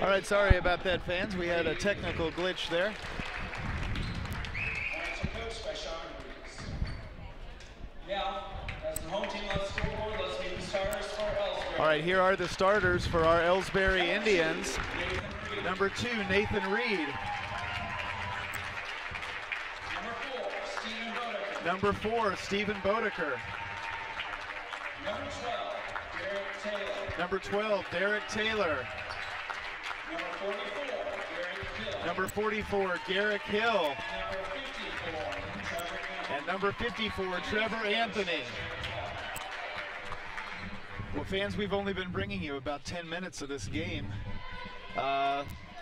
All right, sorry about that, fans. We had a technical glitch there. All right, here are the starters for our Ellsbury Indians. Number 2, Nathan Reed. Number 4, Stephen Bodeker. Number 12, Derek Taylor. Number 44, Garrick Hill. And number 54, Trevor Anthony. Well, fans, we've only been bringing you about 10 minutes of this game.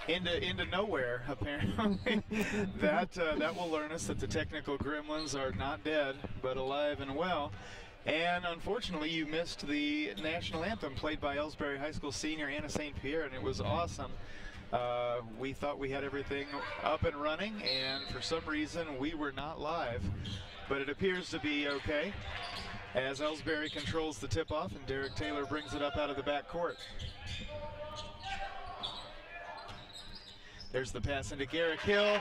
Into nowhere, apparently. That will learn us that the technical gremlins are not dead, but alive and well. And unfortunately, you missed the national anthem played by Ellsbury High School senior Anna St. Pierre, and it was awesome. We thought we had everything up and running, and for some reason, we were not live. But it appears to be okay, as Ellsbury controls the tip-off, and Derek Taylor brings it up out of the back court. There's the pass into Garrick Hill,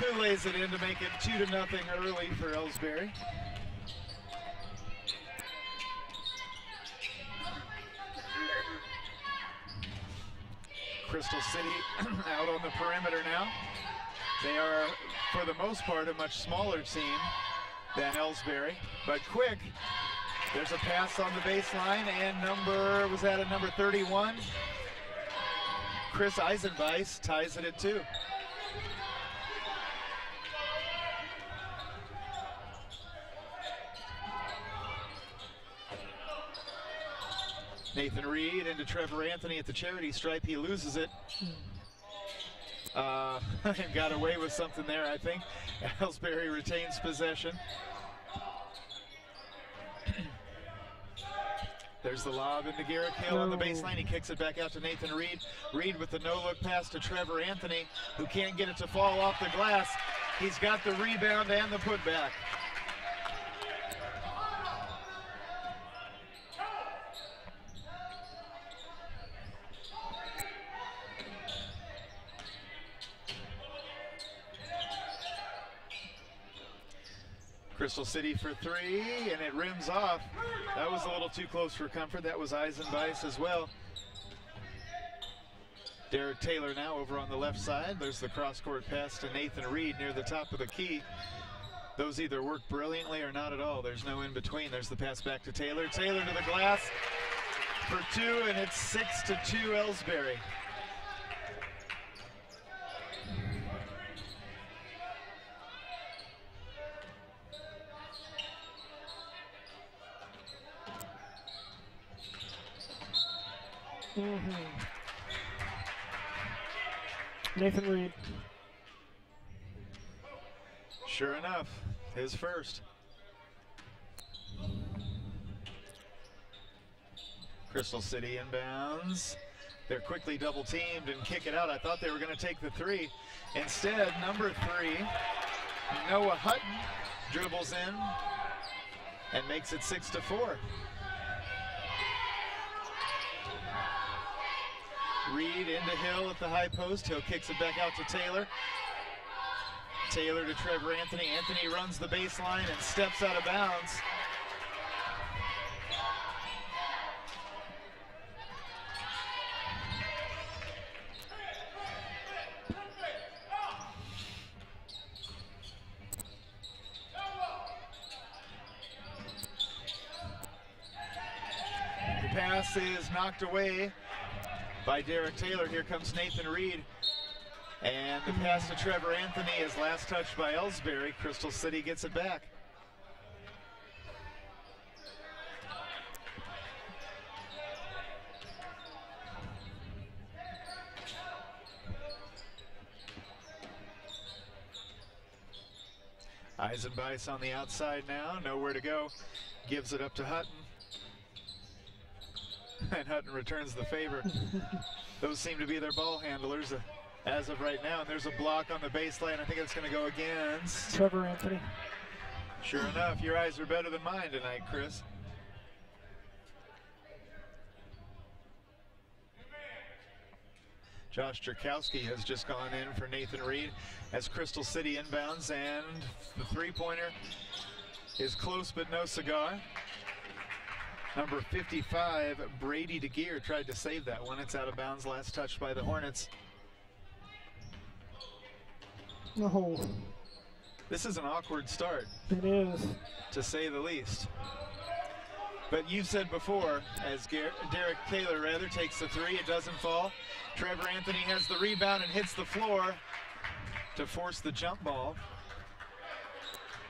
who lays it in to make it 2-0 early for Ellsbury. Crystal City out on the perimeter now. They are, for the most part, a much smaller team than Ellsbury, but quick. There's a pass on the baseline, and number 31? Chris Eisenbeiss ties it at 2. Nathan Reed into Trevor Anthony at the charity stripe. He loses it. Got away with something there, I think. Ellsbury retains possession. There's the lob into Garrick Hill on the baseline. He kicks it back out to Nathan Reed. Reed with the no-look pass to Trevor Anthony, who can't get it to fall off the glass. He's got the rebound and the putback. Crystal City for 3, and it rims off. That was a little too close for comfort. That was Eisenbeiss as well. Derek Taylor now over on the left side. There's the cross-court pass to Nathan Reed near the top of the key. Those either work brilliantly or not at all. There's no in-between. There's the pass back to Taylor. Taylor to the glass for 2, and it's 6-2 Ellsbury. Nathan Reed. Sure enough, his first. Crystal City inbounds. They're quickly double teamed and kick it out. I thought they were going to take the 3. Instead, number 3, Noah Hutton, dribbles in and makes it 6-4. Reed into Hill at the high post. Hill kicks it back out to Taylor. Taylor to Trevor Anthony. Anthony runs the baseline and steps out of bounds. The pass is knocked away by Derek Taylor. Here comes Nathan Reed. And the pass to Trevor Anthony is last touched by Ellsbury. Crystal City gets it back. Eisenbeiss on the outside now, nowhere to go. Gives it up to Hutton. And Hutton returns the favor. Those seem to be their ball handlers as of right now. And there's a block on the baseline. I think it's going to go against Trevor Anthony. Sure enough, your eyes are better than mine tonight, Chris. Josh Jerkowski has just gone in for Nathan Reed as Crystal City inbounds, and the three-pointer is close but no cigar. Number 55, Brady DeGear, tried to save that one. It's out of bounds, last touched by the Hornets. No. This is an awkward start. It is. To say the least. But you've said before, as Derek Taylor rather takes the three, it doesn't fall. Trevor Anthony has the rebound and hits the floor to force the jump ball.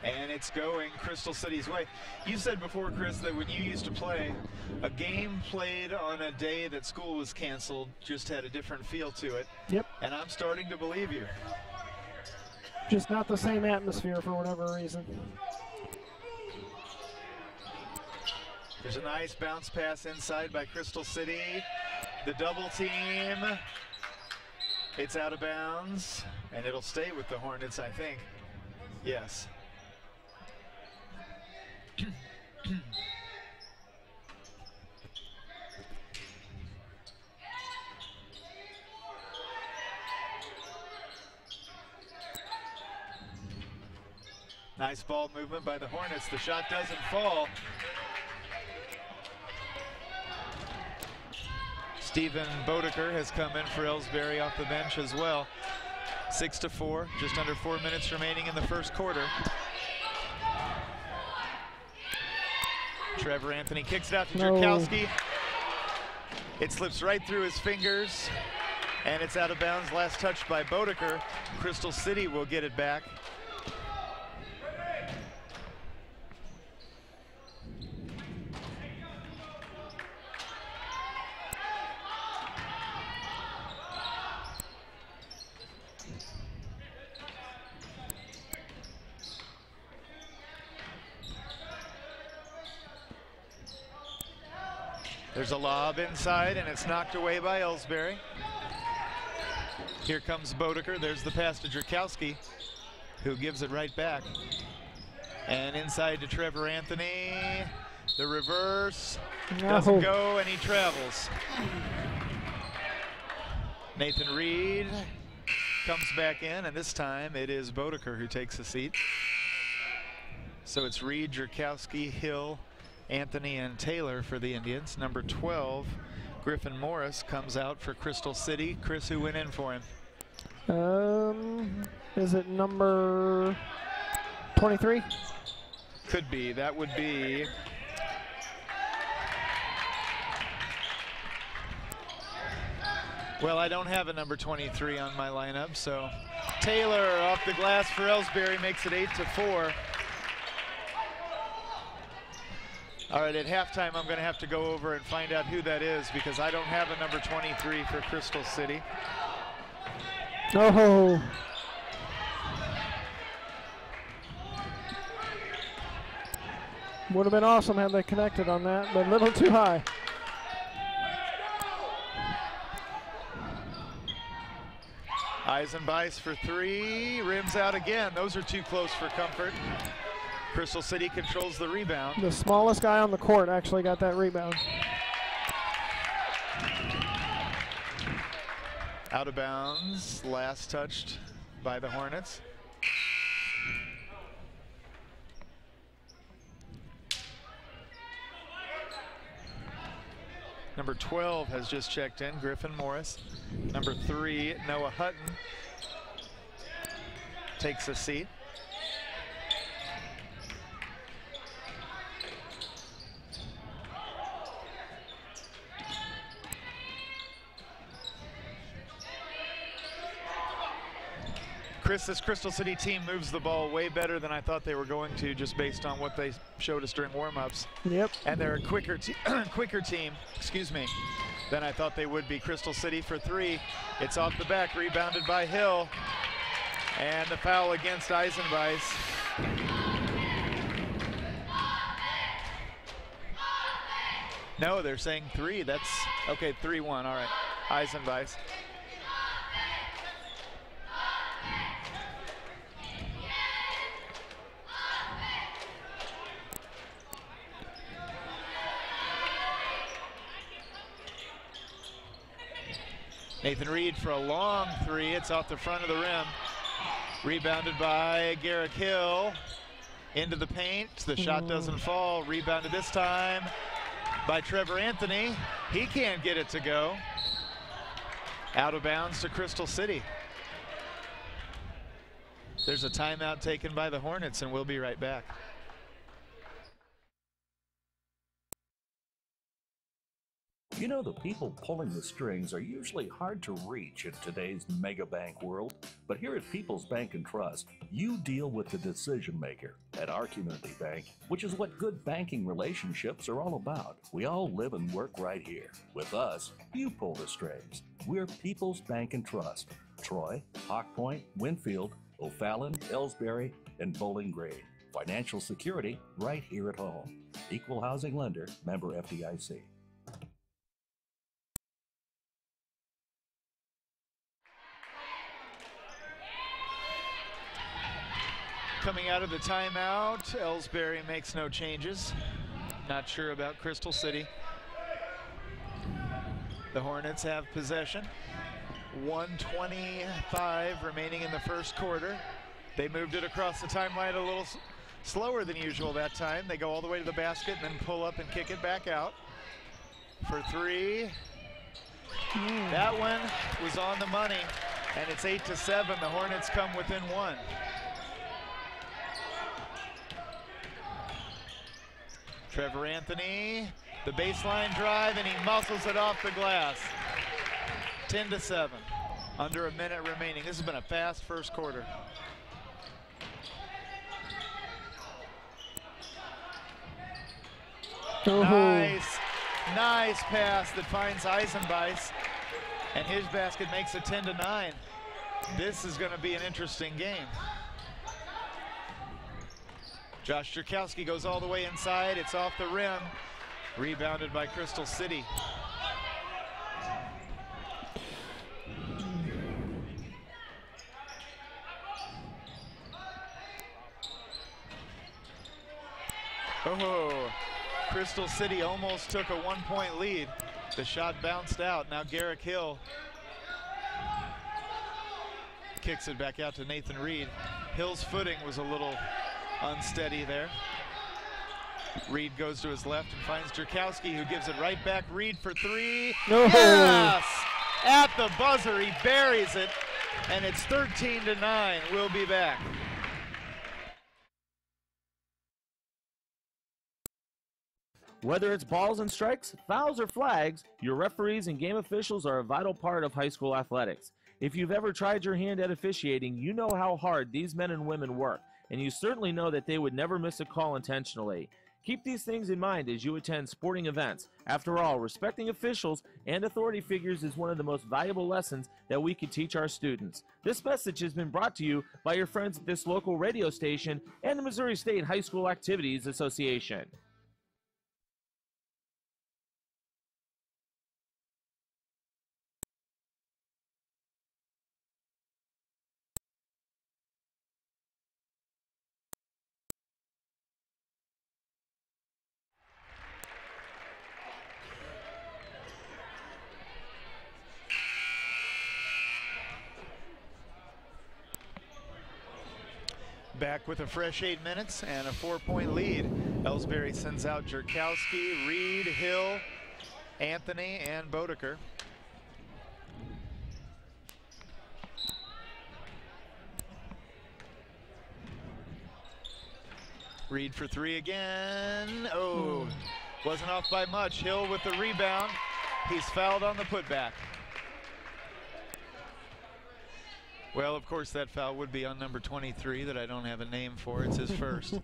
And it's going Crystal City's way. You said before, Chris, that when you used to play, a game played on a day that school was canceled just had a different feel to it. Yep. And I'm starting to believe you. Just not the same atmosphere for whatever reason. There's a nice bounce pass inside by Crystal City. The double team. It's out of bounds, and it'll stay with the Hornets, I think. Yes. Nice ball movement by the Hornets. The shot doesn't fall. Stephen Bodeker has come in for Ellsbury off the bench as well. 6-4, just under 4 minutes remaining in the first quarter. Trevor Anthony kicks it out to Jerkowski. It slips right through his fingers, and it's out of bounds. Last touched by Bodeker. Crystal City will get it back. There's a lob inside, and it's knocked away by Ellsbury. Here comes Bodeker. There's the pass to Jerkowski, who gives it right back. And inside to Trevor Anthony. The reverse doesn't go, and he travels. Nathan Reed comes back in, and this time it is Bodeker who takes a seat. So it's Reed, Jerkowski, Hill, Anthony, and Taylor for the Indians. Number 12, Griffin Morris, comes out for Crystal City. Chris, who went in for him? Is it number 23? Could be. That would be well, I don't have a number 23 on my lineup, so Taylor off the glass for Ellsbury makes it 8-4. All right, at halftime, I'm going to have to go over and find out who that is because I don't have a number 23 for Crystal City. Oh. Would have been awesome had they connected on that, but a little too high. Eisenbeis for three, rims out again. Those are too close for comfort. Crystal City controls the rebound. The smallest guy on the court actually got that rebound. Out of bounds, last touched by the Hornets. Number 12 has just checked in, Griffin Morris. Number 3, Noah Hutton, takes a seat. Chris, this Crystal City team moves the ball way better than I thought they were going to, just based on what they showed us during warm-ups. Yep. And they're a quicker team, excuse me, than I thought they would be. Crystal City for three. It's off the back, rebounded by Hill. And the foul against Eisenbeis. No, they're saying three. That's, okay, 3-1, all right. Eisenbeis. Nathan Reed for a long three. It's off the front of the rim. Rebounded by Garrick Hill. Into the paint. The shot doesn't fall. Rebounded this time by Trevor Anthony. He can't get it to go. Out of bounds to Crystal City. There's a timeout taken by the Hornets, and we'll be right back. You know, the people pulling the strings are usually hard to reach in today's mega bank world, but here at People's Bank and Trust, you deal with the decision maker. At our community bank, which is what good banking relationships are all about, we all live and work right here. With us, you pull the strings. We're People's Bank and Trust. Troy, Hawk Point, Winfield, O'Fallon, Ellsbury, and Bowling Green. Financial security right here at home. Equal housing lender, member FDIC. Coming out of the timeout, Ellsbury makes no changes. Not sure about Crystal City. The Hornets have possession. 1:25 remaining in the first quarter. They moved it across the timeline a little slower than usual that time. They go all the way to the basket and then pull up and kick it back out. For three. That one was on the money, and it's 8-7. The Hornets come within one. Trevor Anthony, the baseline drive, and he muscles it off the glass. 10-7, under a minute remaining. This has been a fast first quarter. Nice pass that finds Eisenbeis, and his basket makes it 10-9. This is going to be an interesting game. Josh Jerkowski goes all the way inside. It's off the rim. Rebounded by Crystal City. Oh, Crystal City almost took a 1-point lead. The shot bounced out. Now Garrick Hill kicks it back out to Nathan Reed. Hill's footing was a little unsteady there. Reed goes to his left and finds Jerkowski, who gives it right back. Reed for three. No. Yes! At the buzzer, he buries it, and it's 13-9. We'll be back. Whether it's balls and strikes, fouls, or flags, your referees and game officials are a vital part of high school athletics. If you've ever tried your hand at officiating, you know how hard these men and women work, and you certainly know that they would never miss a call intentionally. Keep these things in mind as you attend sporting events. After all, respecting officials and authority figures is one of the most valuable lessons that we can teach our students. This message has been brought to you by your friends at this local radio station and the Missouri State High School Activities Association. Back with a fresh 8 minutes and a 4-point lead. Ellsbury sends out Jerkowski, Reed, Hill, Anthony, and Bodeker. Reed for three again. Oh, wasn't off by much. Hill with the rebound. He's fouled on the putback. Well, of course, that foul would be on number 23 that I don't have a name for. It's his first.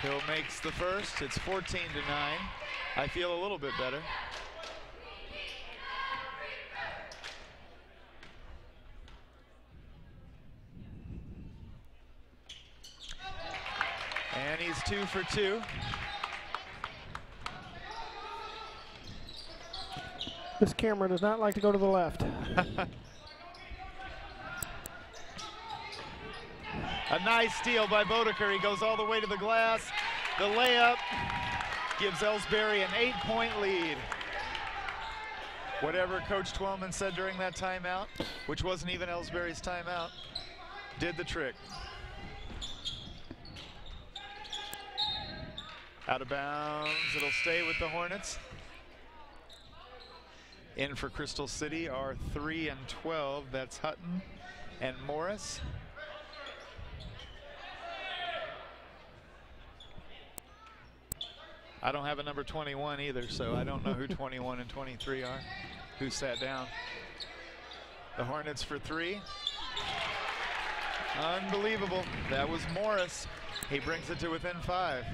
Hill makes the first. It's 14-9. I feel a little bit better. And he's 2 for 2. This camera does not like to go to the left. A nice steal by Bodeker. He goes all the way to the glass. The layup gives Ellsbury an 8-point lead. Whatever Coach Twellman said during that timeout, which wasn't even Ellsbury's timeout, did the trick. Out of bounds, it'll stay with the Hornets. In for Crystal City are 3 and 12. That's Hutton and Morris. I don't have a number 21 either, so I don't know who 21 and 23 are, who sat down. The Hornets for 3. Unbelievable. That was Morris. He brings it to within 5.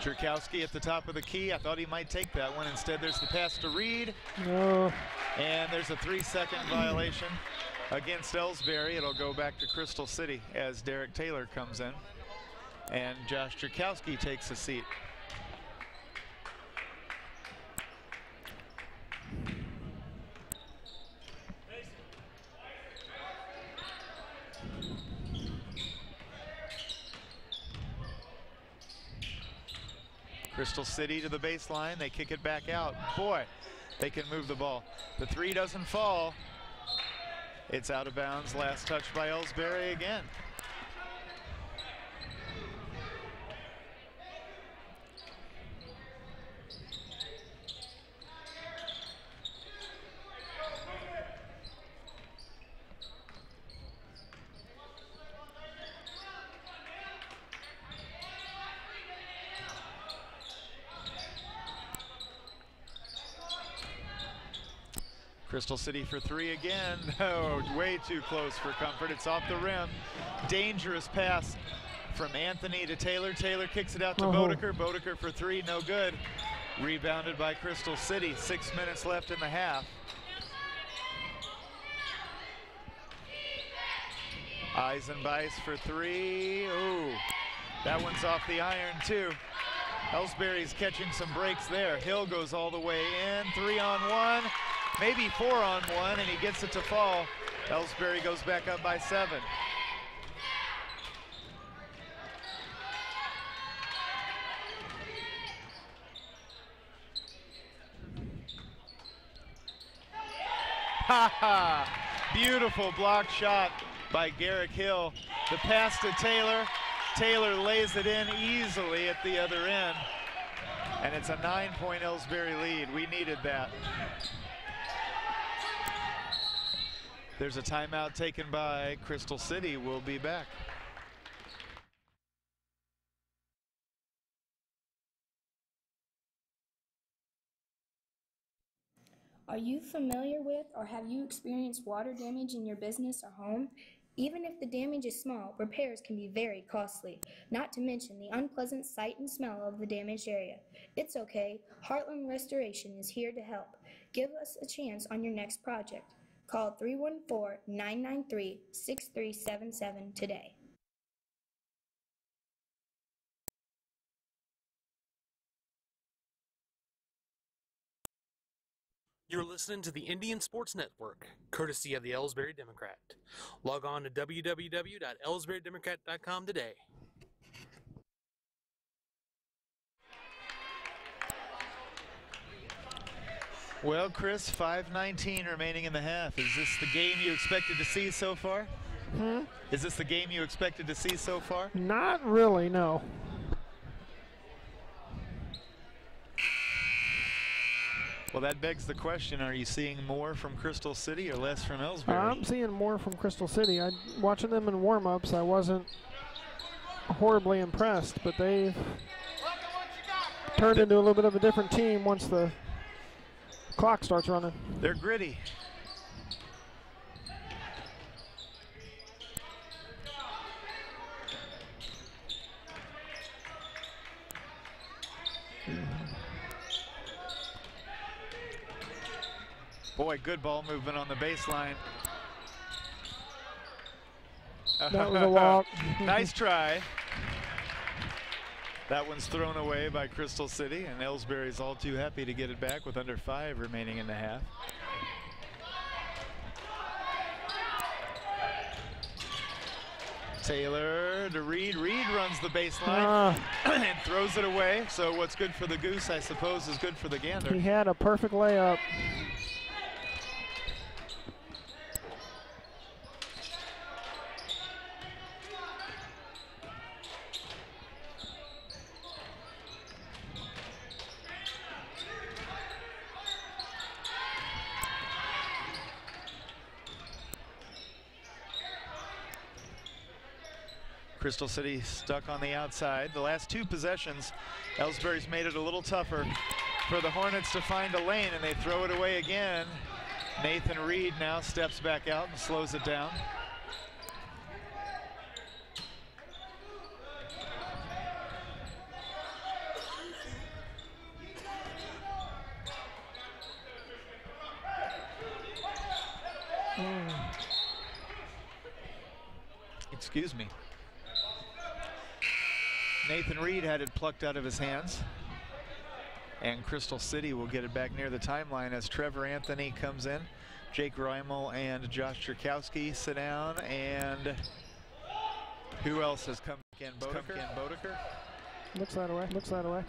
Jerkowski at the top of the key. I thought he might take that one. Instead, there's the pass to Reed. No. And there's a 3-second violation against Ellsbury. It'll go back to Crystal City as Derek Taylor comes in. And Josh Jerkowski takes a seat. Crystal City to the baseline. They kick it back out. Boy, they can move the ball. The 3 doesn't fall. It's out of bounds. Last touch by Ellsbury again. Crystal City for 3 again. Oh, way too close for comfort. It's off the rim. Dangerous pass from Anthony to Taylor. Taylor kicks it out to Bodeker. Bodeker for 3, no good. Rebounded by Crystal City. 6 minutes left in the half. Eisenbeis for 3. Ooh, that one's off the iron too. Ellsbury's catching some breaks there. Hill goes all the way in. 3-on-1. Maybe 4-on-1, and he gets it to fall. Ellsbury goes back up by 7. Ha ha! Beautiful block shot by Garrick Hill. The pass to Taylor. Taylor lays it in easily at the other end. And it's a 9-point Ellsbury lead. We needed that. There's a timeout taken by Crystal City. We'll be back. Are you familiar with or have you experienced water damage in your business or home? Even if the damage is small, repairs can be very costly, not to mention the unpleasant sight and smell of the damaged area. It's okay. Heartland Restoration is here to help. Give us a chance on your next project. Call 314-993-6377 today. You're listening to the Indian Sports Network, courtesy of the Ellsbury Democrat. Log on to www.ellsburydemocrat.com today. Well, Chris, 5:19 remaining in the half. Is this the game you expected to see so far? Is this the game you expected to see so far? Not really, no. Well, that begs the question, are you seeing more from Crystal City or less from Ellsbury? I'm seeing more from Crystal City. Watching them in warm-ups, I wasn't horribly impressed, but they've turned into a little bit of a different team once the clock starts running. They're gritty. Boy, good ball movement on the baseline. That was a walk. Nice try. That one's thrown away by Crystal City, and Ellsbury's all too happy to get it back with under 5 remaining in the half. Taylor to Reed. Reed runs the baseline and throws it away. So what's good for the goose, I suppose, is good for the gander. He had a perfect layup. Crystal City stuck on the outside. The last 2 possessions, Ellsbury's made it a little tougher for the Hornets to find a lane, and they throw it away again. Nathan Reed now steps back out and slows it down. Excuse me. Nathan Reed had it plucked out of his hands. And Crystal City will get it back near the timeline as Trevor Anthony comes in. Jake Reimel and Josh Cherkowski sit down. And who else has come in? Bodeker? Looks that way. Looks that way.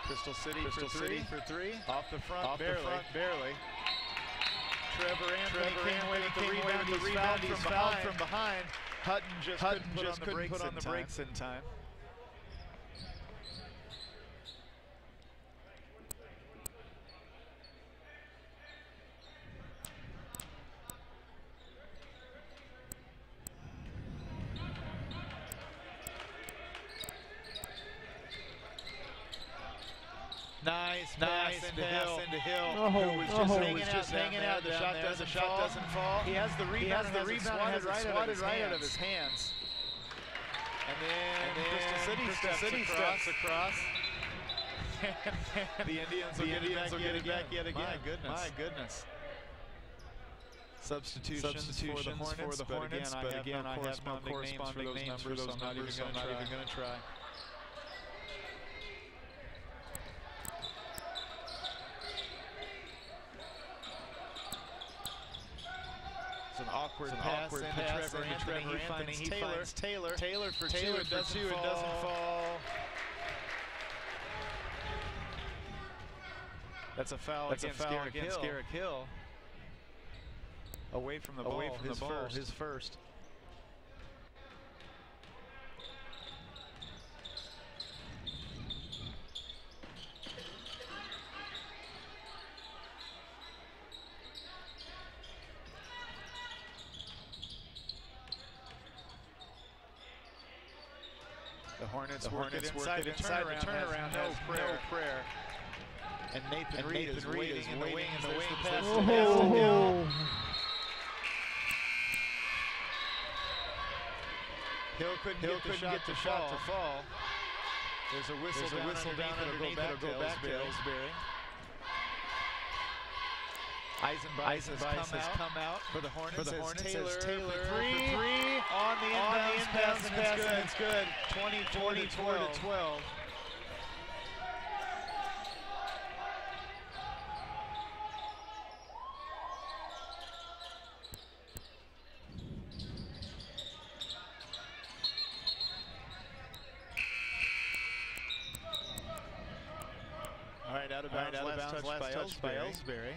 Crystal City for three. Off the front, barely. Trevor Anthony came away with the rebound. He's fouled from behind. Hutton just couldn't put on the brakes in time. Nice pass into Hill, who was just hanging out. The shot doesn't fall. He has the rebound, has it swatted right out of his hands. And then Crystal City steps across. The Indians will get it back yet again. My goodness. Substitutions for the Hornets, but again, I have no corresponding names for those numbers, so I'm not even going to try. It's an awkward pass into Trevor Anthony. He finds Taylor. Taylor for two. It doesn't fall. That's a foul against Garrick Hill. Away from the ball. His first. The Hornets work it inside the turnaround. No prayer. And Nathan Reed is waiting in the wings. The pass to Hill. Hill couldn't get the shot to fall. There's a whistle down underneath. It'll go back to Ellsbury. Eisenbeis has come out for the Hornets. Taylor for three. On the inbounds pass, and it's good. 24 to 12. All right, out of bounds, last touch by Ellsbury.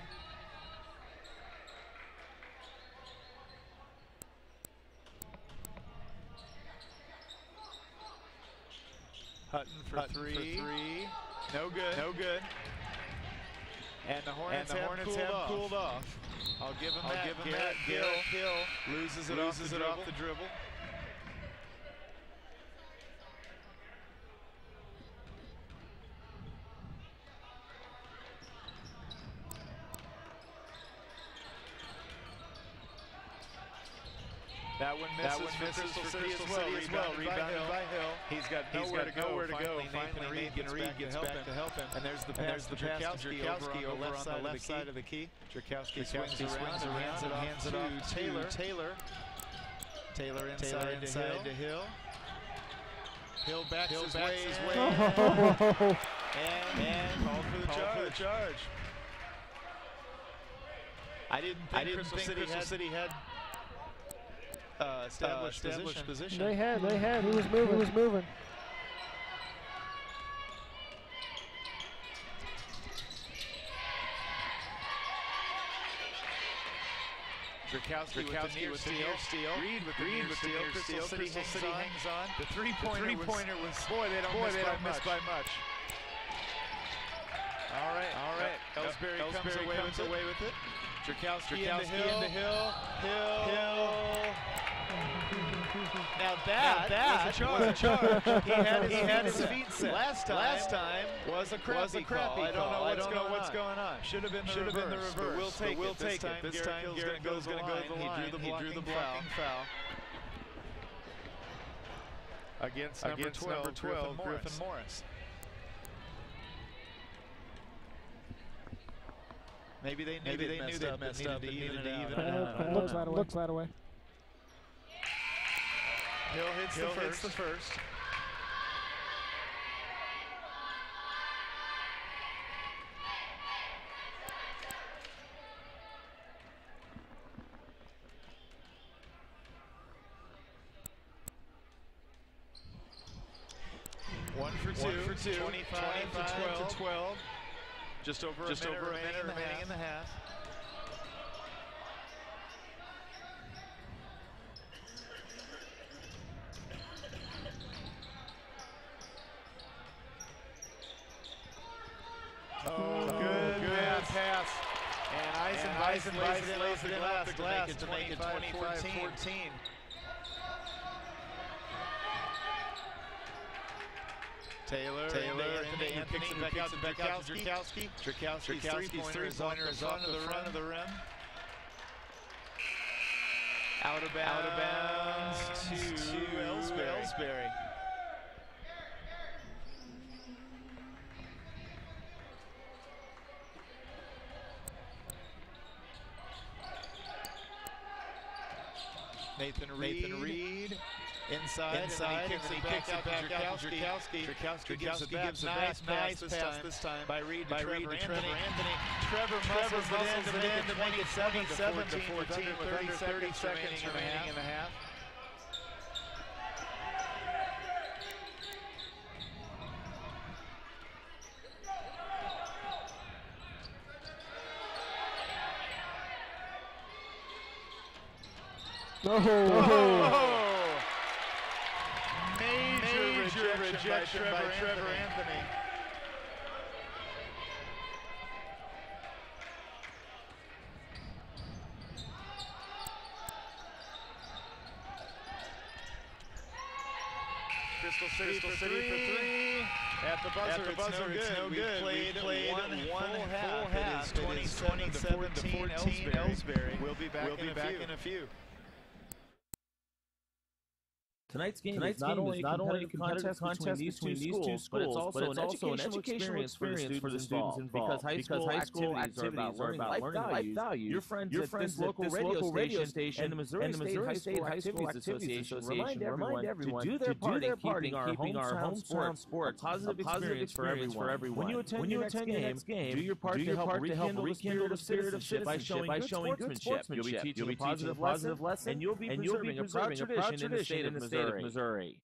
Hutton for three. No good. And the Hornets have cooled off. I'll give him that. Garrick Hill loses it off the dribble. That one misses for Crystal City as well. Rebounded by Hill. He's got nowhere to go. Finally, Nathan Reed gets back to help him. And there's the pass to Jerkowski over on the left side of the key. Jerkowski swings around and hands it off to Taylor. Taylor inside to Hill. Hill backs his way. And called for the charge. I didn't think Crystal City had established position. They had. He was moving. Jerkowski with the near steal. Reed with the near steal. Crystal City hangs on. The three-pointer was, boy, they don't miss by much. All right. Ellsbury comes away with it. Jerkowski into Hill. Now that was a charge. He had his feet set. Last time was a crappy call. I don't know what's going on. Should have been the reverse. But we'll take it. This time Garrett Hill's going to go to the line. He drew the blocking foul. Against number 12, Griffin Morris. Maybe they knew they'd messed up and needed to even it out. Looks that way. Hill hits the first. One for two. 25 to 12. Just over a minute remaining in the half. Good pass. And Eisen lays it in off the glass to make it 25-14. Taylor into Anthony, who kicks it back out to Jerkowski. Jerkowski's three-pointer is off the rim. Out of bounds to Ellsbury. Nathan Reed. Inside and he kicks it back out to Jerkowski. Jerkowski gives a nice pass this time by Reed to Trevor Anthony. Trevor muscles it in to make it 7 to 14 with under 30 seconds remaining in the half. Major rejection by Trevor Anthony. Crystal City for three. At the buzzer, it's no good. We played one full half. It is 27 to 14 Ellsbury. We'll be back in a few. Tonight's game is not only a competitive contest between these two schools, but it's also an educational experience for the students involved. Because high school activities are about learning life values. Your friends at this local radio station and the Missouri State High School Activities Association remind everyone to do their part in keeping our hometown sport a positive experience for everyone. When you attend your next game, do your part to help rekindle the spirit of citizenship by showing good sportsmanship. You'll be teaching a positive lesson, and you'll be preserving a proud tradition in the state of Missouri.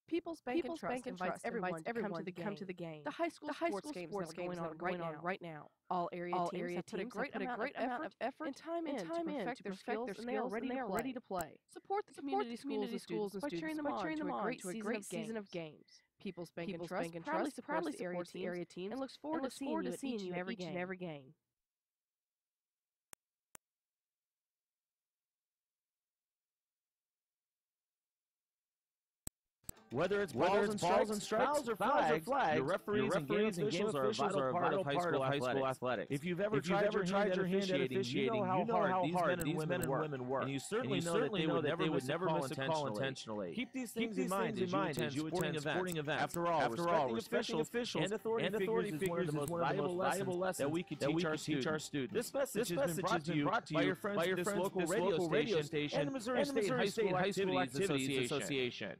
People's Bank and Trust invites everyone to come to the game. The high school sports games that are going on right now. All area teams have put a great amount of effort and time in to perfect their skills, and they are ready to play. Support the community schools and students by cheering them on to a great season of games. People's Bank and Trust proudly supports the area teams and looks forward to seeing you at each and every game. Whether it's balls and strikes, fouls or flags, your referees and game officials are a vital part of high school athletics. If you've ever tried your hand at officiating, you know how hard these men and women work. And you certainly know that they would never miss a call intentionally. Keep these things in mind as you attend sporting events. After all, respecting officials and authority figures is one of the most valuable lessons that we can teach our students. This message has been brought to you by your friends at this local radio station and the Missouri State High School Activities Association.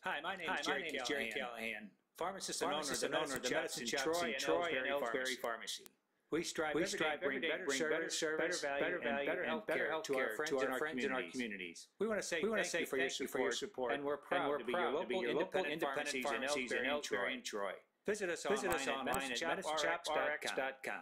Hi, my name is Jerry Callahan, pharmacist and owner of the Medicine Shops in Troy and Ellsbury Pharmacy. We strive every day to bring better service, better value, and better health care to our friends in our communities. We want to say thank you for your support, and we're proud to be your local independent pharmacies in Ellsbury and Troy. Visit us online at medicineshoprx.com.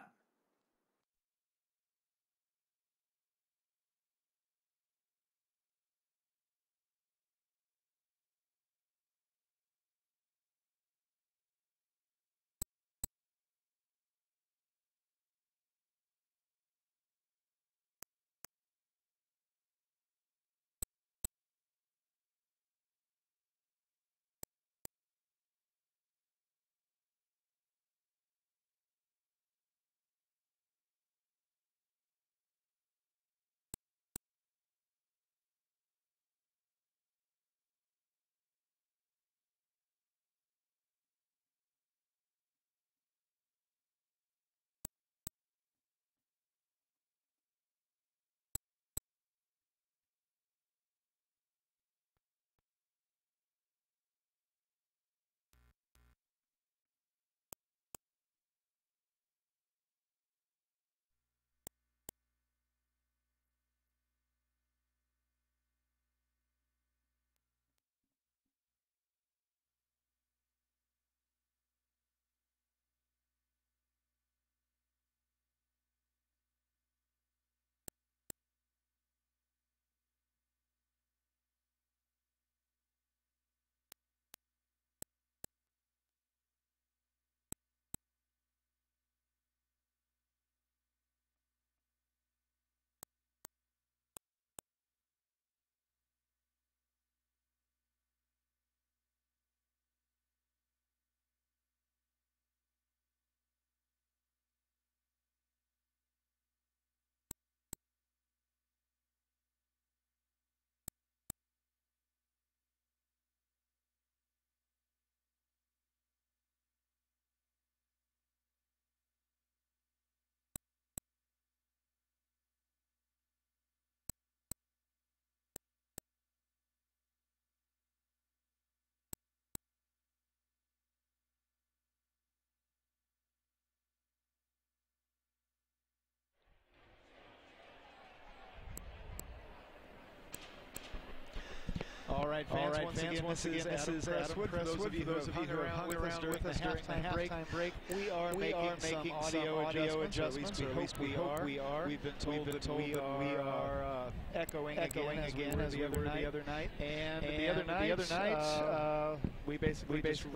All right, fans, once again, this is Adam Presswood. For those of you who have hung around with us during the halftime break, we are making audio adjustments, or at least we hope we are. We've been told that we are echoing again as the other night. And the other night, we basically just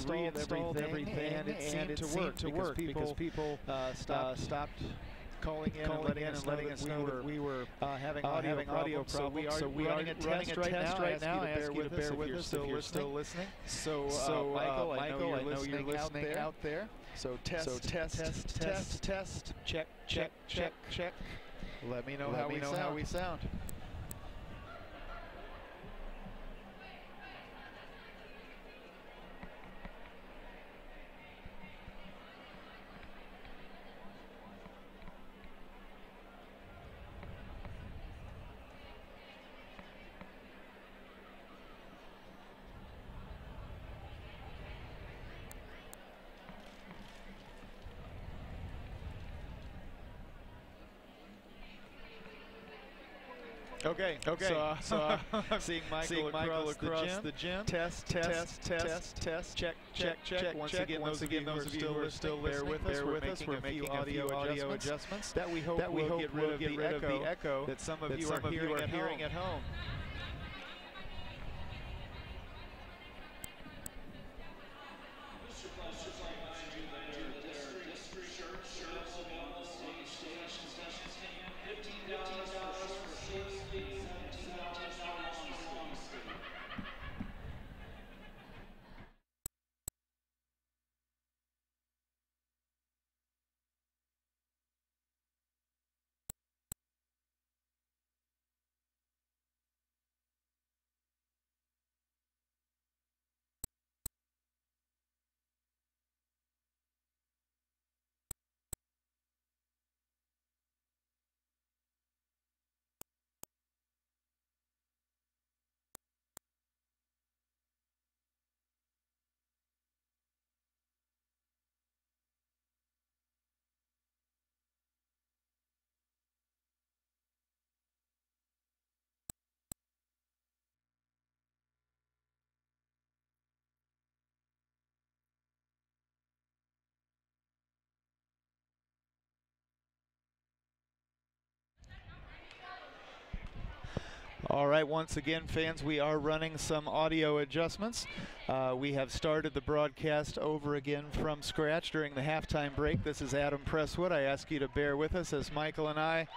reinstalled everything, and it seemed to work because people stopped calling in and letting us know that we were having audio problems. So we are running a test right now. I ask you to bear with us if you're still listening. So Michael, I know you're listening out there. So test. Check. Let me know how we sound. Okay. So seeing Michael across the gym. Test. Check. Once again, those of you who are still listening, bear with us. We're making audio adjustments that we hope will get rid of the echo that some of you are hearing at home. All right, once again, fans, we are running some audio adjustments. We have started the broadcast over again from scratch during the halftime break. This is Adam Presswood. I ask you to bear with us as Michael and I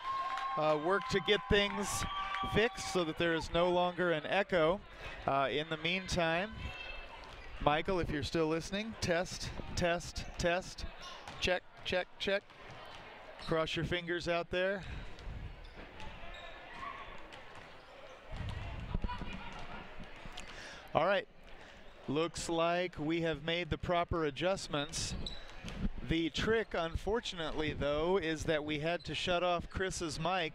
work to get things fixed so that there is no longer an echo. In the meantime, Michael, if you're still listening, test, test, test, check, check, check. Cross your fingers out there. All right, looks like we have made the proper adjustments. The trick, unfortunately, though, is that we had to shut off Chris's mic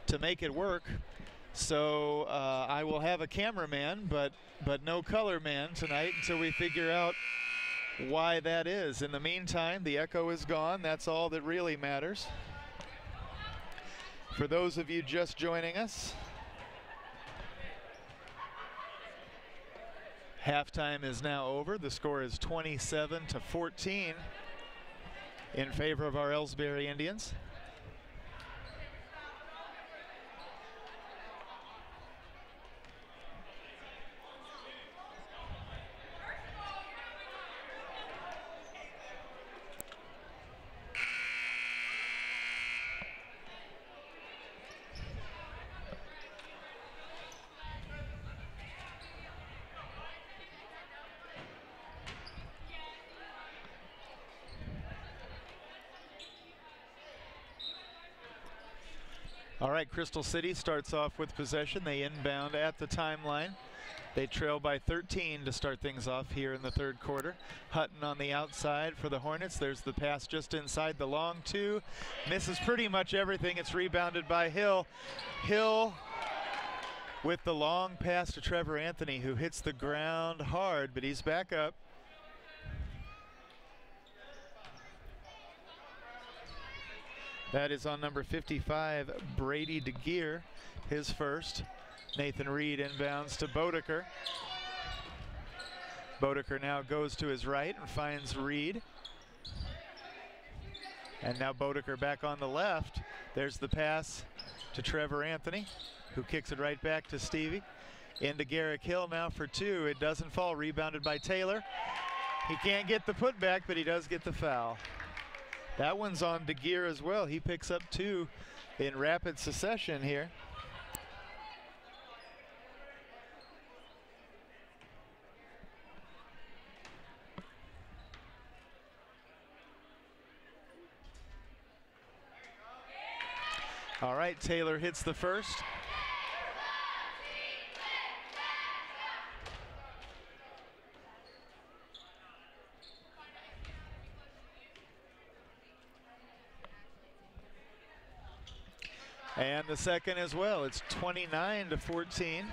to make it work. So I will have a cameraman, but no color man tonight until we figure out why that is. In the meantime, the echo is gone. That's all that really matters. For those of you just joining us, halftime is now over. The score is 27-14 in favor of our Ellsbury Indians. All right, Crystal City starts off with possession. They inbound at the timeline. They trail by 13 to start things off here in the third quarter. Hutton on the outside for the Hornets. There's the pass just inside the long two. Misses pretty much everything. It's rebounded by Hill. Hill with the long pass to Trevor Anthony, who hits the ground hard, but he's back up. That is on number 55, Brady DeGear, his first. Nathan Reed inbounds to Bodeker. Bodeker now goes to his right and finds Reed. And now Bodeker back on the left. There's the pass to Trevor Anthony, who kicks it right back to Stevie. Into Garrick Hill now for two. It doesn't fall, rebounded by Taylor. He can't get the putback, but he does get the foul. That one's on DeGear as well. He picks up two in rapid succession here. All right, Taylor hits the first. And the second as well. It's 29-14.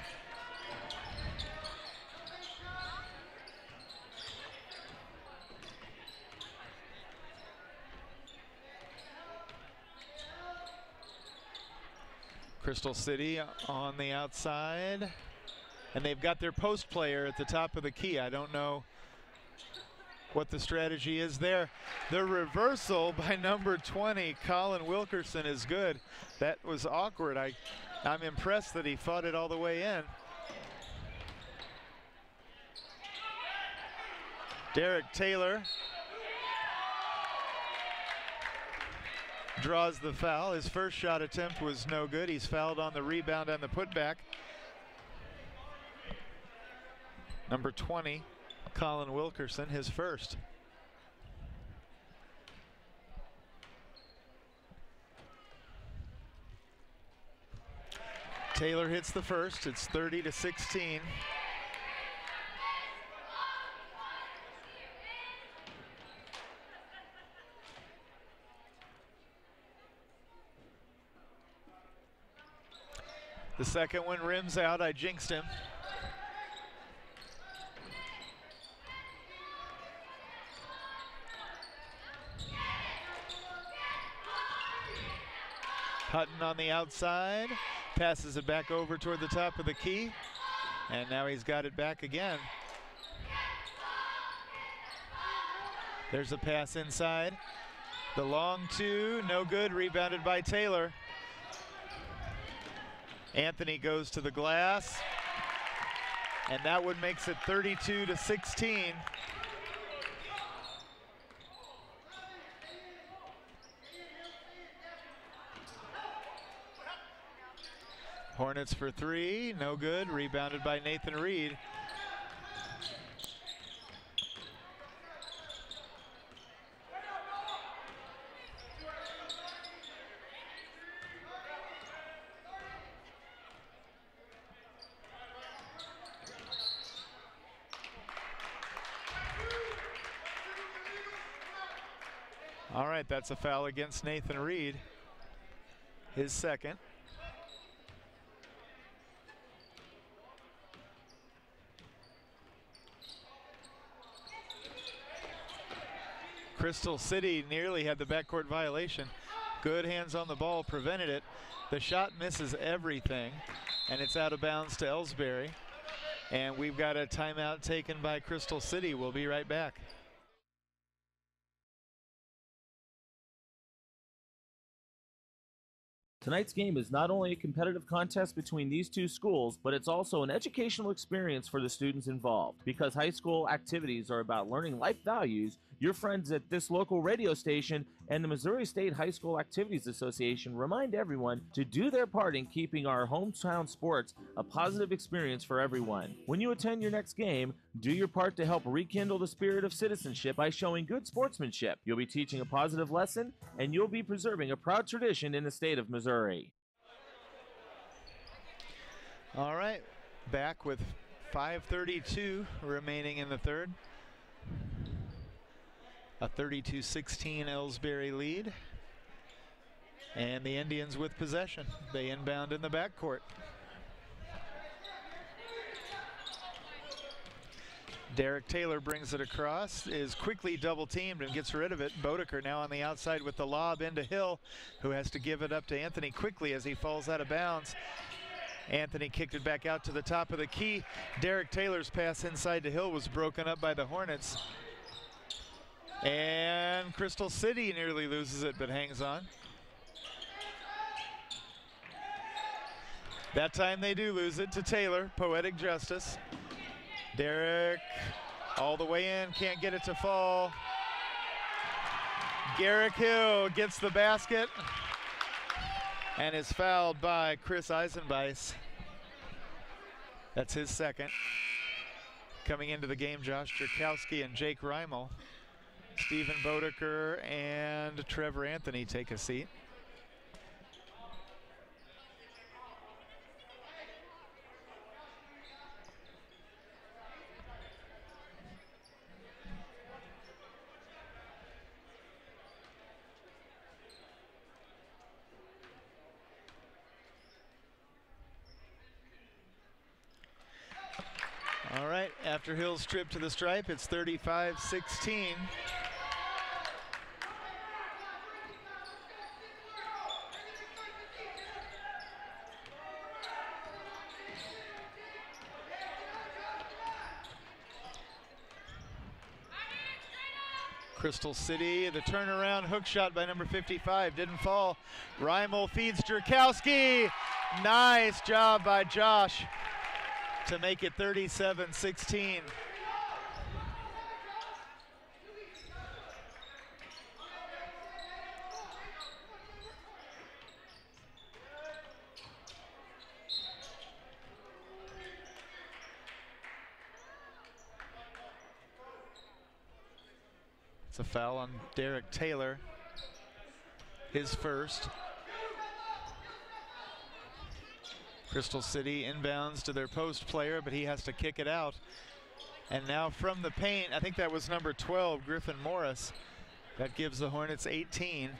Crystal City on the outside. And they've got their post player at the top of the key. I don't know what the strategy is there. The reversal by number 20, Colin Wilkerson, is good. That was awkward. I'm impressed that he fought it all the way in. Derek Taylor draws the foul. His first shot attempt was no good. He's fouled on the rebound and the putback. Number 20, Colin Wilkerson, his first. Taylor hits the first. It's 30-16. The second one rims out. I jinxed him. Hutton on the outside, passes it back over toward the top of the key, and now he's got it back again. There's a pass inside. The long two, no good, rebounded by Taylor. Anthony goes to the glass, and that one makes it 32-16. Hornets for three, no good. Rebounded by Nathan Reed. All right, that's a foul against Nathan Reed, his second. Crystal City nearly had the backcourt violation. Good hands on the ball, prevented it. The shot misses everything, and it's out of bounds to Ellsbury. And we've got a timeout taken by Crystal City. We'll be right back. Tonight's game is not only a competitive contest between these two schools, but it's also an educational experience for the students involved. Because high school activities are about learning life values, your friends at this local radio station and the Missouri State High School Activities Association remind everyone to do their part in keeping our hometown sports a positive experience for everyone. When you attend your next game, do your part to help rekindle the spirit of citizenship by showing good sportsmanship. You'll be teaching a positive lesson, and you'll be preserving a proud tradition in the state of Missouri. All right, back with 5:32 remaining in the third. A 32-16 Ellsbury lead. And the Indians with possession. They inbound in the backcourt. Derek Taylor brings it across, is quickly double teamed and gets rid of it. Bodeker now on the outside with the lob into Hill, who has to give it up to Anthony quickly as he falls out of bounds. Anthony kicked it back out to the top of the key. Derek Taylor's pass inside to Hill was broken up by the Hornets. And Crystal City nearly loses it, but hangs on. That time they do lose it to Taylor, poetic justice. Derek all the way in, can't get it to fall. Garrick Hill gets the basket and is fouled by Chris Eisenbeis. That's his second. Coming into the game, Josh Jerkowski and Jake Reimel. Stephen Bodeker and Trevor Anthony take a seat. All right, after Hill's trip to the stripe, it's 35-16. Crystal City, the turnaround hook shot by number 55, didn't fall. Reimel feeds Jerkowski. Nice job by Josh to make it 37-16. It's a foul on Derek Taylor, his first. Crystal City inbounds to their post player, but he has to kick it out. And now from the paint, I think that was number 12, Griffin Morris. That gives the Hornets 18.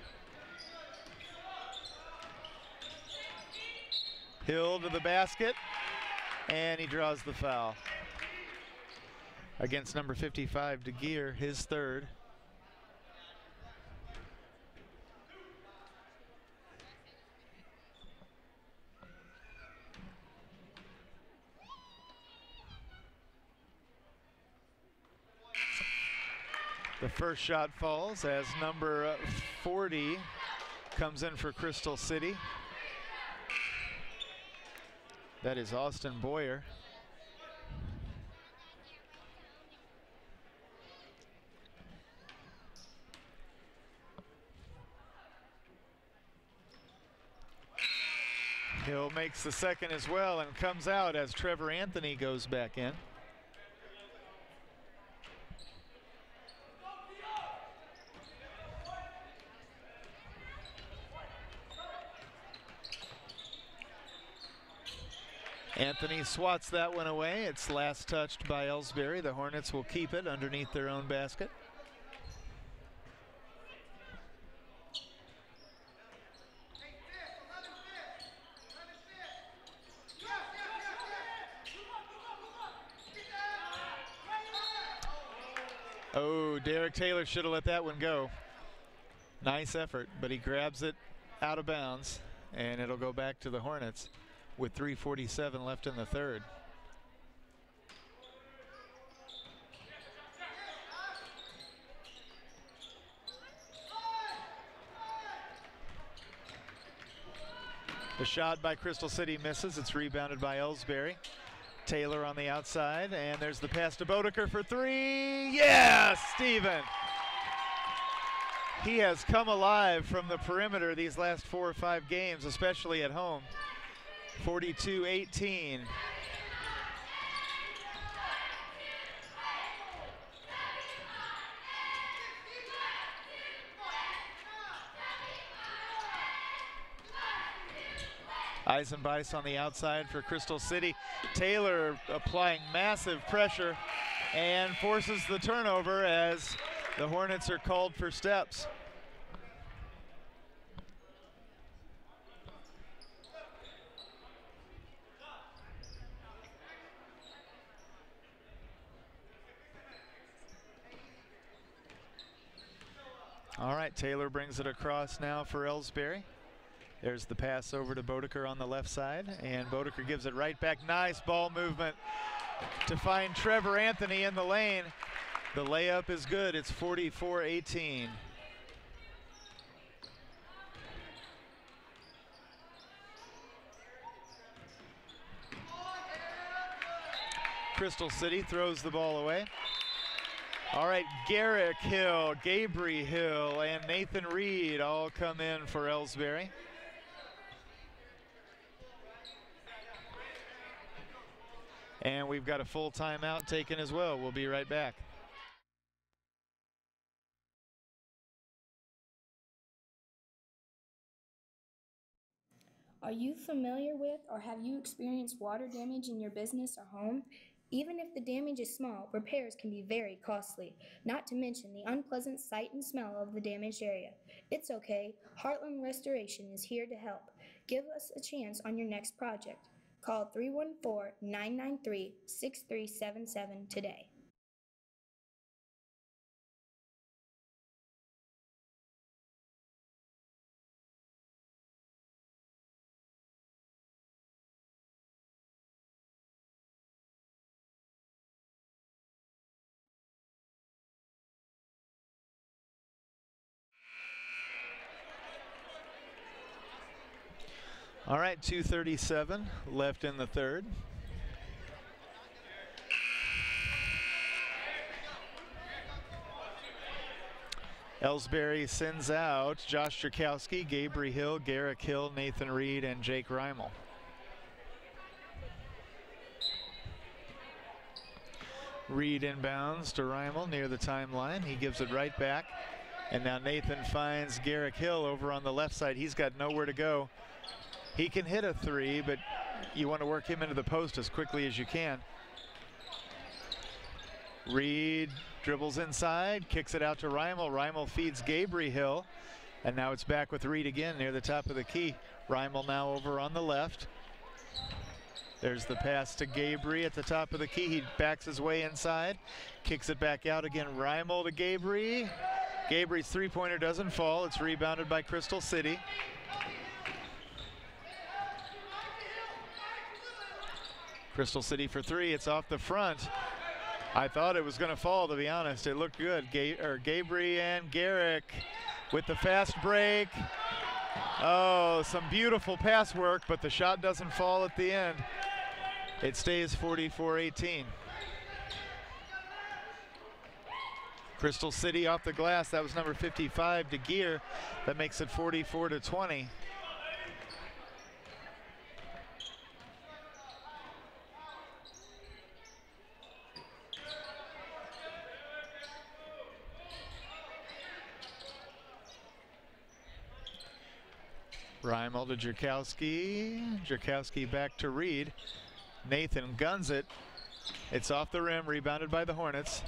Hill to the basket, and he draws the foul against number 55, DeGear, his third. The first shot falls as number 40 comes in for Crystal City. That is Austin Boyer. Hill makes the second as well and comes out as Trevor Anthony goes back in. Anthony swats that one away. It's last touched by Ellsbury. The Hornets will keep it underneath their own basket. Oh, Derek Taylor should have let that one go. Nice effort, but he grabs it out of bounds, and it'll go back to the Hornets with 3:47 left in the third. The shot by Crystal City misses. It's rebounded by Ellsbury. Taylor on the outside, and there's the pass to Bodeker for three. Yes, Steven. He has come alive from the perimeter these last 4 or 5 games, especially at home. 42-18. Eisenbeis on the outside for Crystal City. Taylor applying massive pressure and forces the turnover as the Hornets are called for steps. All right, Taylor brings it across now for Ellsbury. There's the pass over to Bodeker on the left side, and Bodeker gives it right back. Nice ball movement to find Trevor Anthony in the lane. The layup is good. It's 44-18. Crystal City throws the ball away. All right, Garrick Hill, Gabriel Hill, and Nathan Reed all come in for Ellsbury. And we've got a full timeout taken as well. We'll be right back. Are you familiar with or have you experienced water damage in your business or home? Even if the damage is small, repairs can be very costly, not to mention the unpleasant sight and smell of the damaged area. It's okay. Heartland Restoration is here to help. Give us a chance on your next project. Call 314-993-6377 today. All right, 2:37 left in the third. Ellsbury sends out Josh Cherkowski, Gabriel Hill, Garrick Hill, Nathan Reed, and Jake Reimel. Reed inbounds to Reimel near the timeline. He gives it right back. And now Nathan finds Garrick Hill over on the left side. He's got nowhere to go. He can hit a three, but you want to work him into the post as quickly as you can. Reed dribbles inside, kicks it out to Reimel. Reimel feeds Gabriel Hill, and now it's back with Reed again near the top of the key. Reimel now over on the left. There's the pass to Gabriel at the top of the key. He backs his way inside, kicks it back out again. Reimel to Gabriel. Gabriel's three-pointer doesn't fall. It's rebounded by Crystal City. Crystal City for three. It's off the front. I thought it was going to fall, to be honest. It looked good. Gabriel and Garrick with the fast break. Oh, some beautiful pass work, but the shot doesn't fall at the end. It stays 44-18. Crystal City off the glass. That was number 55, DeGear. That makes it 44-20. Reimel to Jerkowski. Jerkowski back to Reed. Nathan guns it. It's off the rim, rebounded by the Hornets.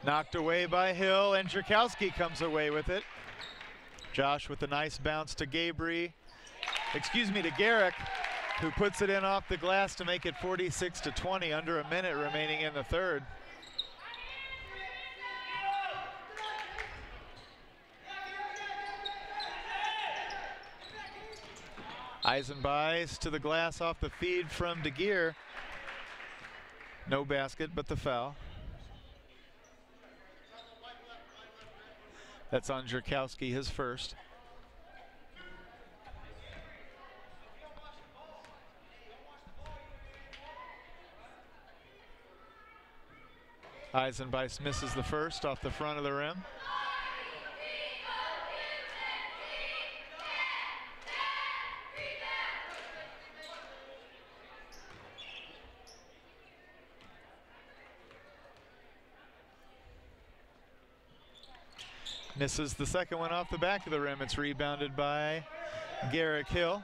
Knocked away by Hill, and Jerkowski comes away with it. Josh with a nice bounce to to Garrick, who puts it in off the glass to make it 46-20, under a minute remaining in the third. Eisenbeis to the glass off the feed from DeGear. No basket, but the foul. That's on Jerkowski, his first. Eisenbeis misses the first off the front of the rim. Misses the second one off the back of the rim. It's rebounded by Garrick Hill.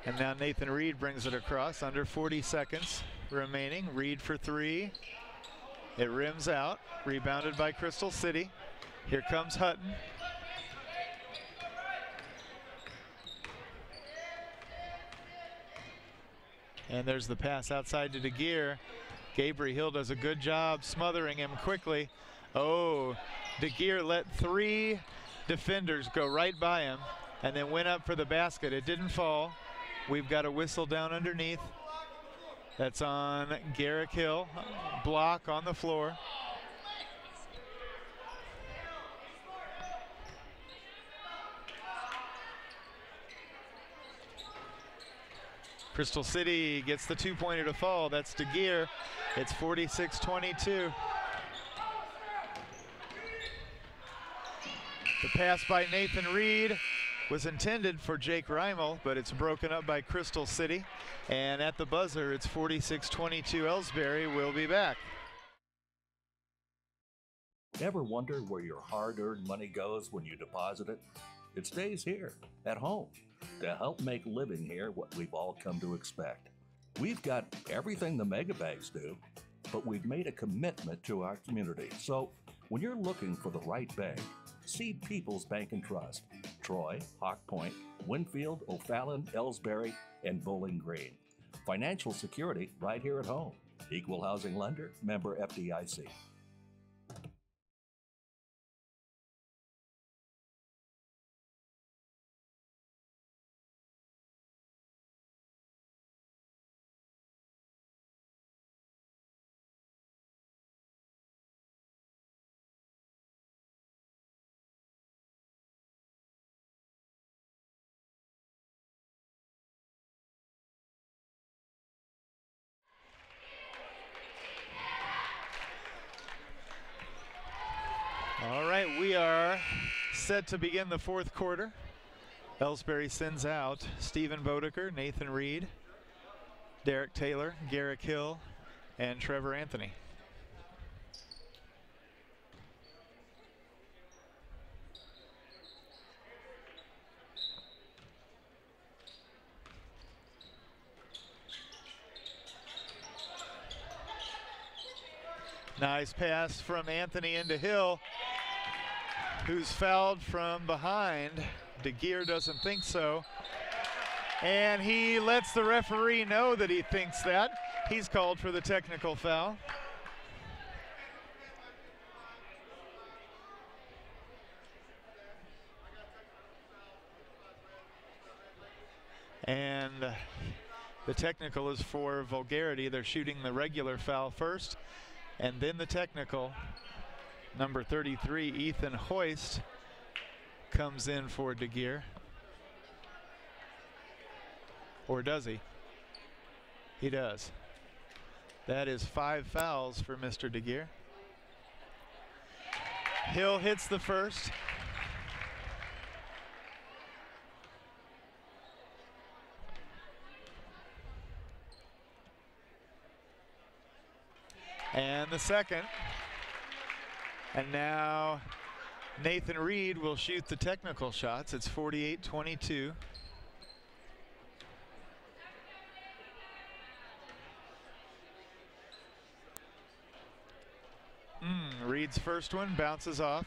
And now Nathan Reed brings it across. Under 40 seconds remaining. Reed for three. It rims out. Rebounded by Crystal City. Here comes Hutton. And there's the pass outside to DeGear. Gabriel Hill does a good job smothering him quickly. Oh, DeGear let three defenders go right by him and then went up for the basket. It didn't fall. We've got a whistle down underneath. That's on Garrick Hill. Block on the floor. Crystal City gets the two-pointer to fall. That's DeGear. It's 46-22. The pass by Nathan Reed was intended for Jake Reimel, but it's broken up by Crystal City. And at the buzzer, it's 46-22 Ellsbury. We'll be back. Ever wonder where your hard-earned money goes when you deposit it? It stays here, at home, to help make living here what we've all come to expect. We've got everything the mega banks do, but we've made a commitment to our community. So when you're looking for the right bank, see People's Bank and Trust, Troy, Hawk Point, Winfield, O'Fallon, Ellsbury, and Bowling Green. Financial security right here at home. Equal housing lender, member FDIC. All right, we are set to begin the fourth quarter. Ellsbury sends out Stephen Bodeker, Nathan Reed, Derek Taylor, Garrick Hill, and Trevor Anthony. Nice pass from Anthony into Hill, who's fouled from behind. DeGear doesn't think so. And he lets the referee know that he thinks that. He's called for the technical foul. And the technical is for vulgarity. They're shooting the regular foul first, and then the technical. Number 33, Ethan Hoist, comes in for DeGear. Or does he? He does. That is 5 fouls for Mr. DeGear. Hill hits the first. And the second. And now Nathan Reed will shoot the technical shots. It's 48-22. Reed's first one bounces off.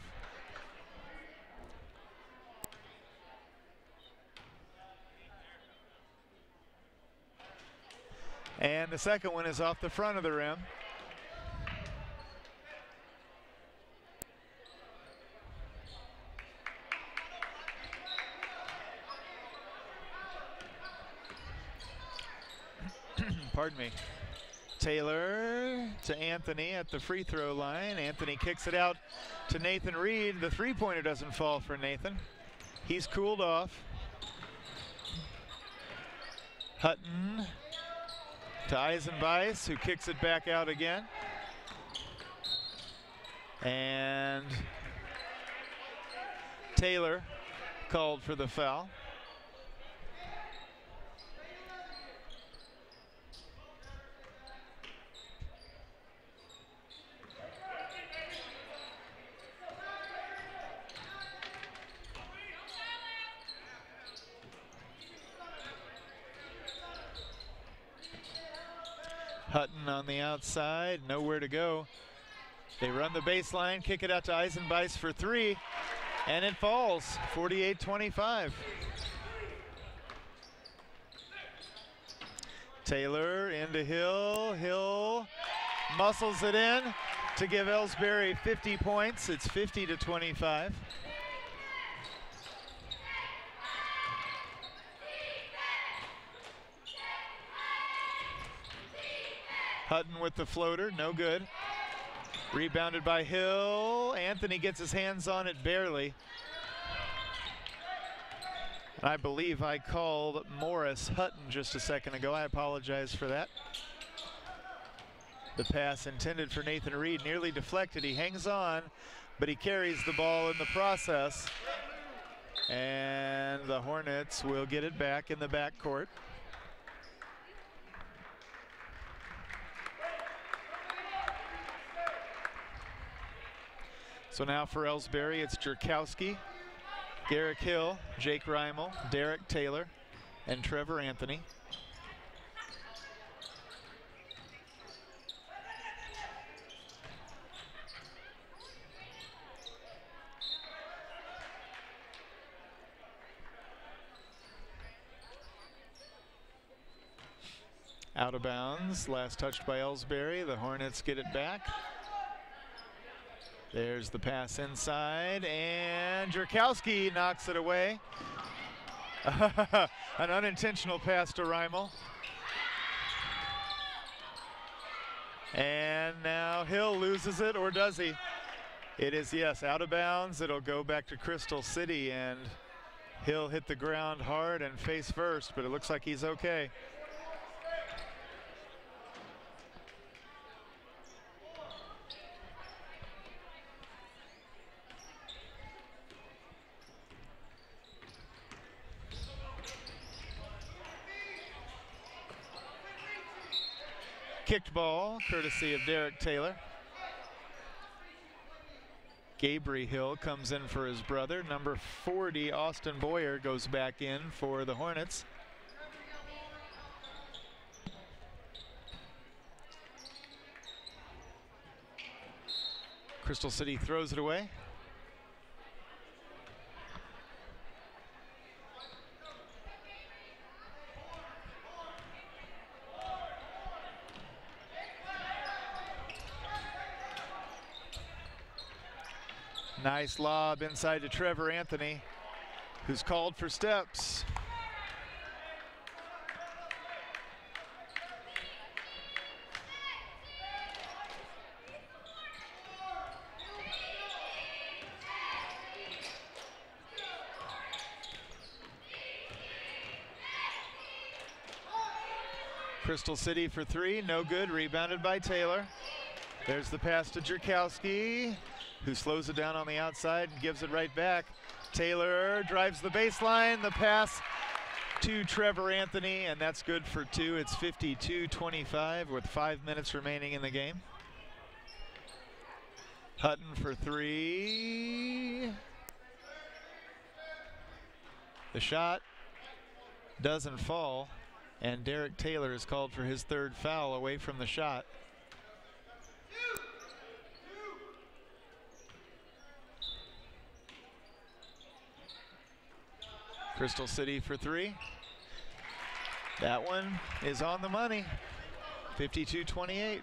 And the second one is off the front of the rim. Pardon me. Taylor to Anthony at the free throw line. Anthony kicks it out to Nathan Reed. The three-pointer doesn't fall for Nathan. He's cooled off. Hutton to Eisenbeis, who kicks it back out again. And Taylor called for the foul. Hutton on the outside, nowhere to go. They run the baseline, kick it out to Eisenbeis for three, and it falls, 48-25. Taylor into Hill. Hill muscles it in to give Ellsbury 50 points. It's 50-25. Hutton with the floater, no good. Rebounded by Hill. Anthony gets his hands on it barely. I believe I called Morris Hutton just a second ago. I apologize for that. The pass intended for Nathan Reed nearly deflected. He hangs on, but he carries the ball in the process. And the Hornets will get it back in the backcourt. So now for Ellsbury, it's Jerkowski, Garrick Hill, Jake Reimel, Derek Taylor, and Trevor Anthony. Out of bounds, last touched by Ellsbury. The Hornets get it back. There's the pass inside, and Jerkowski knocks it away. An unintentional pass to Reimel. And now Hill loses it, or does he? It is, yes, out of bounds. It'll go back to Crystal City, and Hill hit the ground hard and face first, but it looks like he's okay. Kicked ball, courtesy of Derek Taylor. Gabriel Hill comes in for his brother. Number 40, Austin Boyer, goes back in for the Hornets. Crystal City throws it away. Nice lob inside to Trevor Anthony, who's called for steps. Crystal City for three, no good, rebounded by Taylor. There's the pass to Jerkowski, who slows it down on the outside and gives it right back. Taylor drives the baseline, the pass to Trevor Anthony, and that's good for two. It's 52-25 with 5 minutes remaining in the game. Hutton for three. The shot doesn't fall, and Derek Taylor is called for his third foul away from the shot. Crystal City for three. That one is on the money. 52-28.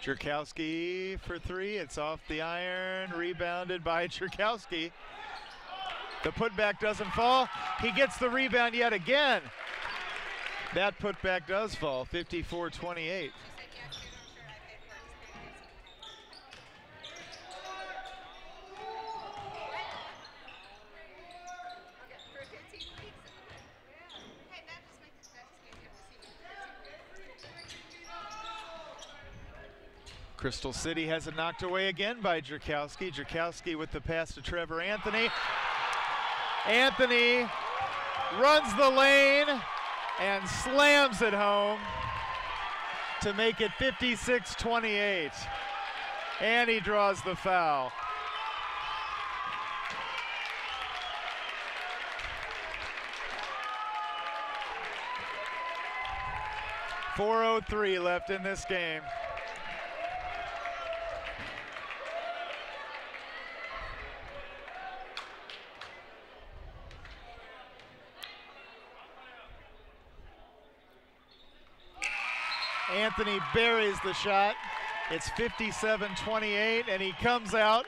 Jerkowski for three. It's off the iron. Rebounded by Jerkowski. The putback doesn't fall. He gets the rebound yet again. That putback does fall. 54-28. Crystal City has it knocked away again by Jerkowski. Jerkowski with the pass to Trevor Anthony. Anthony runs the lane and slams it home to make it 56-28. And he draws the foul. .403 left in this game. Anthony buries the shot. It's 57-28, and he comes out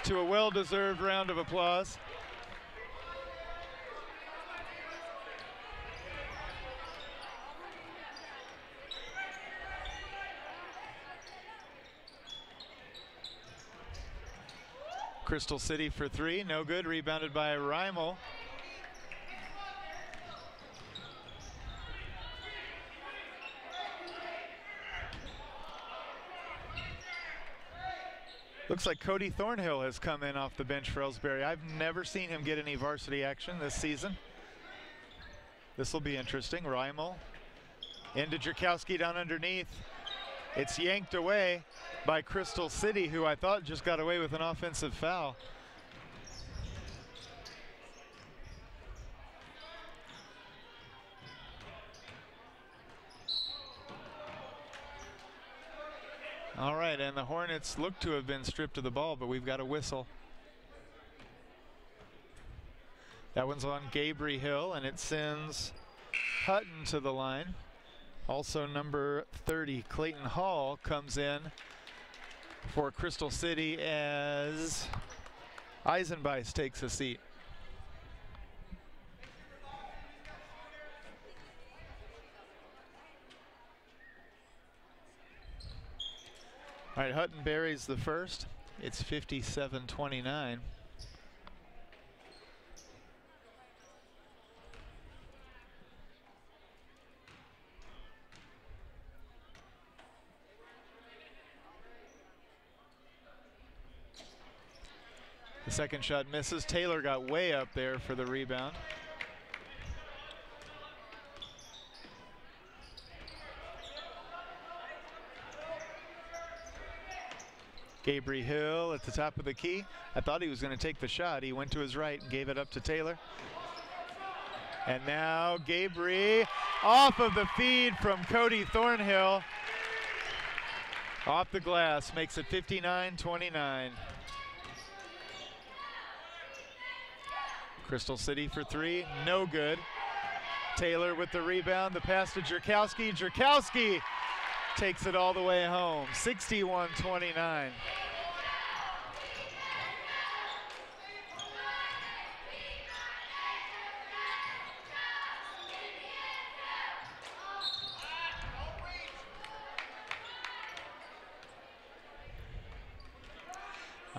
to a well-deserved round of applause. Crystal City for three, no good, rebounded by Reimel. Looks like Cody Thornhill has come in off the bench for Ellsbury. I've never seen him get any varsity action this season. This will be interesting. Reimel into Jerkowski down underneath. It's yanked away by Crystal City, who I thought just got away with an offensive foul. All right, and the Hornets look to have been stripped of the ball, but we've got a whistle. That one's on Gabriel Hill, and it sends Hutton to the line. Also number 30, Clayton Hall, comes in for Crystal City as Eisenbeis takes a seat. All right, Hutton buries the first. It's 57-29. The second shot misses. Taylor got way up there for the rebound. Gabriel Hill at the top of the key. I thought he was going to take the shot. He went to his right and gave it up to Taylor. And now Gabriel off of the feed from Cody Thornhill. Off the glass, makes it 59-29. Crystal City for three, no good. Taylor with the rebound, the pass to Jerkowski. Jerkowski takes it all the way home, 61-29.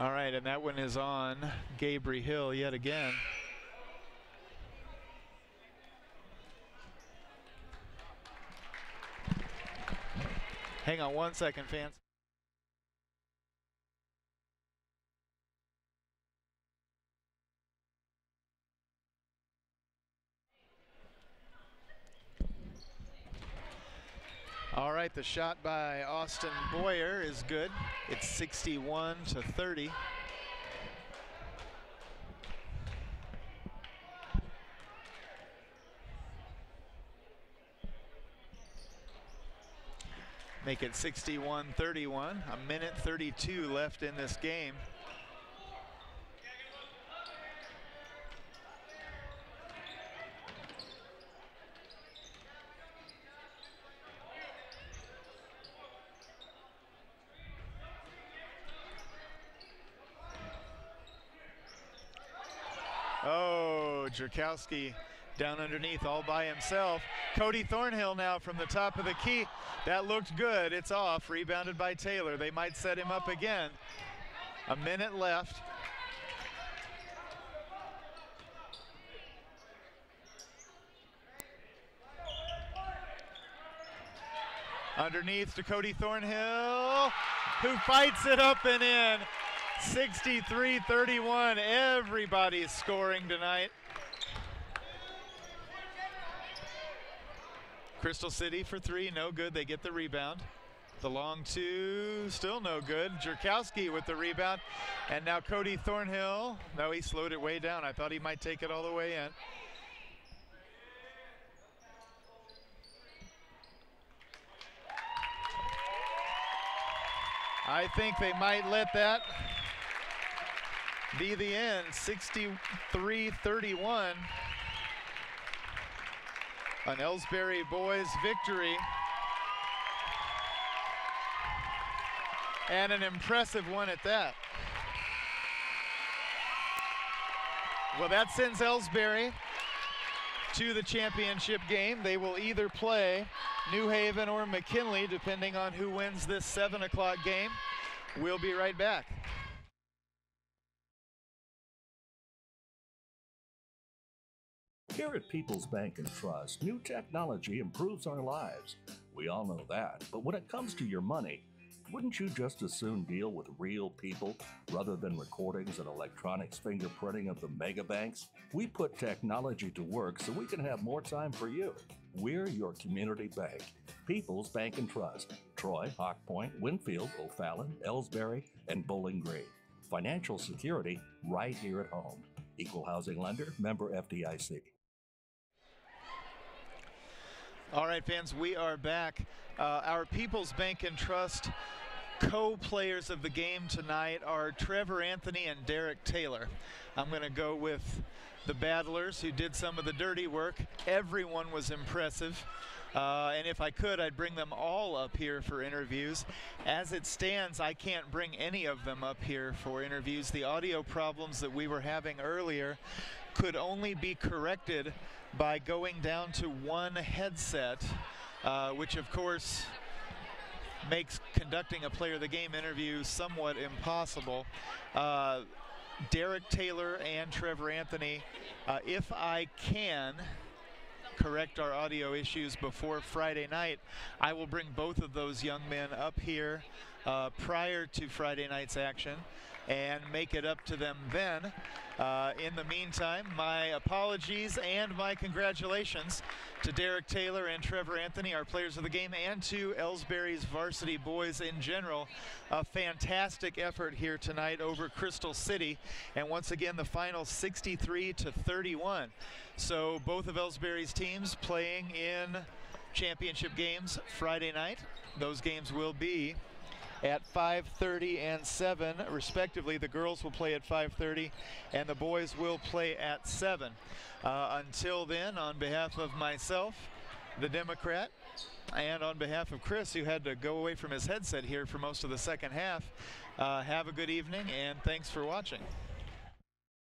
All right, and that one is on Gabriel Hill yet again. Hang on 1 second, fans. All right, the shot by Austin Boyer is good. It's 61-30. Make it 61-31. A minute 32 left in this game. Oh, Jerkowski down underneath all by himself. Cody Thornhill now from the top of the key. That looked good. It's off. Rebounded by Taylor. They might set him up again. A minute left. Underneath to Cody Thornhill, who fights it up and in. 63-31. Everybody's scoring tonight. Crystal City for three, no good. They get the rebound. The long two, still no good. Jerkowski with the rebound. And now Cody Thornhill. No, he slowed it way down. I thought he might take it all the way in. I think they might let that be the end. 63-31. An Ellsbury boys victory. And an impressive one at that. Well, that sends Ellsbury to the championship game. They will either play New Haven or McKinley, depending on who wins this 7 o'clock game. We'll be right back. Here at People's Bank and Trust, new technology improves our lives. We all know that. But when it comes to your money, wouldn't you just as soon deal with real people rather than recordings and electronics fingerprinting of the mega banks? We put technology to work so we can have more time for you. We're your community bank. People's Bank and Trust. Troy, Hawk Point, Winfield, O'Fallon, Ellsbury, and Bowling Green. Financial security right here at home. Equal housing lender, member FDIC. All right, fans, we are back. Our People's Bank and Trust co-players of the game tonight are Trevor Anthony and Derek Taylor. I'm going to go with the battlers who did some of the dirty work. Everyone was impressive. And if I could, I'd bring them all up here for interviews. As it stands, I can't bring any of them up here for interviews. The audio problems that we were having earlier could only be corrected by going down to one headset, which of course makes conducting a player of the game interview somewhat impossible. Derek Taylor and Trevor Anthony, if I can correct our audio issues before Friday night, I will bring both of those young men up here prior to Friday night's action and make it up to them then. In the meantime, my apologies and my congratulations to Derek Taylor and Trevor Anthony, our players of the game, and to Ellsbury's varsity boys in general. A fantastic effort here tonight over Crystal City, and once again the final 63-31. So both of Ellsbury's teams playing in championship games Friday night. Those games will be at 5:30 and 7 respectively. The girls will play at 5:30 and the boys will play at 7. Until then, on behalf of myself, the Democrat, and on behalf of Chris, who had to go away from his headset here for most of the second half, have a good evening and thanks for watching.